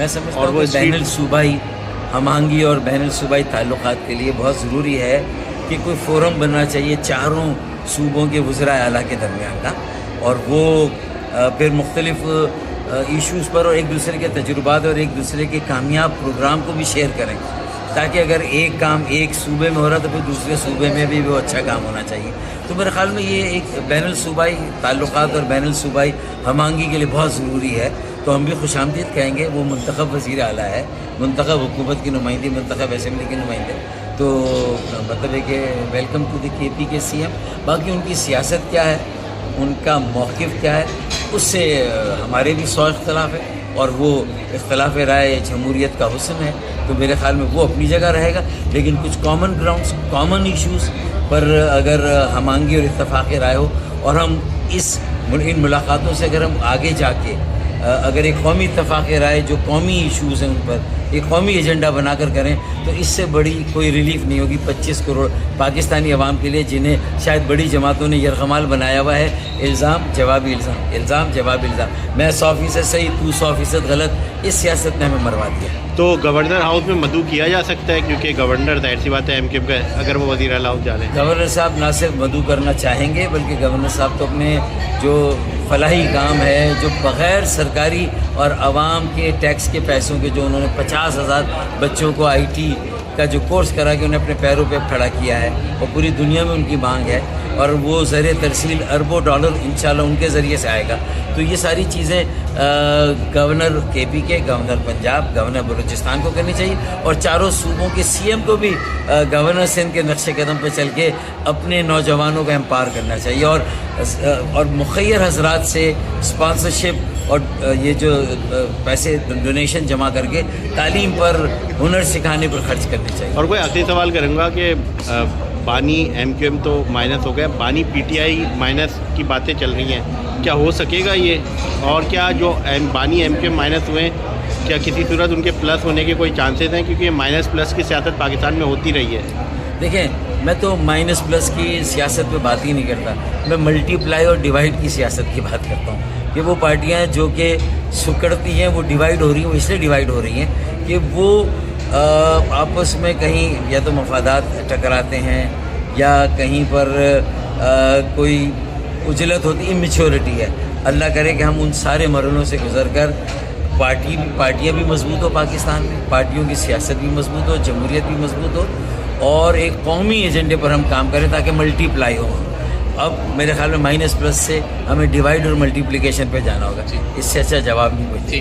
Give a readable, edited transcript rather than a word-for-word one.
میں سمجھتا ہوں کہ بین الصوبائی ہم آہنگی اور بین الصوبائی تعلقات کے لیے بہت ضروری ہے کہ کوئی فورم بننا چاہیے چاروں صوبوں کے وزراء اعلیٰ کے درمیان کا، اور وہ پھر مختلف ایشوز پر اور ایک دوسرے کے تجربات اور ایک دوسرے کے کامیاب پروگرام کو بھی شیئر کریں، تاکہ اگر ایک کام ایک صوبے میں ہو رہا تو پھر دوسرے صوبے میں بھی وہ اچھا کام ہونا چاہیے۔ تو میرے خیال میں یہ ایک بین الصوبائی تعلقات اور بین الصوبائی ہم آہنگی کے لیے بہت ضروری ہے۔ تو ہم بھی خوش آمدید کہیں گے، وہ منتخب وزیر اعلیٰ ہے، منتخب حکومت کی نمائندی، منتخب اسمبلی کی نمائندے، تو مطلب ہے کہ ویلکم ٹو دی کے پی کے سی ایم۔ باقی ان کی سیاست کیا ہے، ان کا موقف کیا ہے، اس سے ہمارے بھی 100 اختلاف ہے، اور وہ اختلاف رائے جمہوریت کا حسن ہے، تو میرے خیال میں وہ اپنی جگہ رہے گا، لیکن کچھ کامن گراؤنڈس، کامن ایشوز پر اگر ہم آہنگی اور اتفاق رائے ہو، اور ہم ان ملاقاتوں سے اگر ہم آگے جا کے اگر ایک قومی اتفاق رائے جو قومی ایشوز ہیں ان پر ایک قومی ایجنڈا بنا کر کریں، تو اس سے بڑی کوئی ریلیف نہیں ہوگی 25 کروڑ پاکستانی عوام کے لیے، جنہیں شاید بڑی جماعتوں نے یرغمال بنایا ہوا ہے۔ الزام جوابی الزام، الزام جوابی الزام، میں 100% صحیح، تو 100% غلط، اس سیاست نے ہمیں مروا دیا۔ تو گورنر ہاؤس میں مدعو کیا جا سکتا ہے، کیونکہ گورنر ظاہر سی بات ہے ایم کیو کا، اگر وہ وزیر اعلیٰ جا رہے ہیں؟ گورنر صاحب نہ صرف مدعو کرنا چاہیں گے، بلکہ گورنر صاحب تو اپنے جو فلاحی کام ہے، جو بغیر سرکاری اور عوام کے ٹیکس کے پیسوں کے، جو انہوں نے 50,000 بچوں کو آئی ٹی کا جو کورس کرا کے انہیں اپنے پیروں پہ کھڑا کیا ہے، اور پوری دنیا میں ان کی مانگ ہے، اور وہ زر ترسیل اربوں ڈالر انشاءاللہ ان کے ذریعے سے آئے گا۔ تو یہ ساری چیزیں گورنر کے پی کے، گورنر پنجاب، گورنر بلوچستان کو کرنی چاہیے، اور چاروں صوبوں کے سی ایم کو بھی گورنر سندھ کے نقش قدم پہ چل کے اپنے نوجوانوں کو امپاور کرنا چاہیے، اور مخیر حضرات سے اسپانسرشپ اور یہ جو پیسے ڈونیشن جمع کر کے تعلیم پر، ہنر سکھانے پر خرچ کرنے چاہیے۔ اور کوئی آخری سوال کروں گا کہ بانی ایم کیو ایم تو مائنس ہو گیا، بانی پی ٹی آئی مائنس کی باتیں چل رہی ہیں، کیا ہو سکے گا یہ؟ اور کیا جو بانی ایم کیو ایم مائنس ہوئے ہیں، کیا کسی صورت ان کے پلس ہونے کے کوئی چانسز ہیں؟ کیونکہ یہ مائنس پلس کی سیاست پاکستان میں ہوتی رہی ہے۔ دیکھیں، میں تو مائنس پلس کی سیاست پہ بات ہی نہیں کرتا، میں ملٹی پلائی اور ڈیوائڈ کی سیاست کی بات کرتا ہوں، کہ وہ پارٹیاں جو کہ سکڑتی ہیں، وہ ڈیوائڈ ہو رہی ہیں، وہ اس لیے ڈیوائڈ ہو رہی ہیں کہ وہ آپس میں کہیں یا تو مفادات ٹکراتے ہیں، یا کہیں پر کوئی اجلت ہوتی ہے، میچورٹی ہے۔ اللہ کرے کہ ہم ان سارے مرحلوں سے گزر کر پارٹیاں بھی مضبوط ہو، پاکستان میں پارٹیوں کی سیاست بھی مضبوط ہو، جمہوریت بھی مضبوط ہو، اور ایک قومی ایجنڈے پر ہم کام کریں تاکہ ملٹی پلائی ہو۔ اب میرے خیال میں مائنس پلس سے ہمیں ڈیوائڈ اور ملٹیپلیکیشن پہ جانا ہوگا، اس سے اچھا جواب نہیں کوئی۔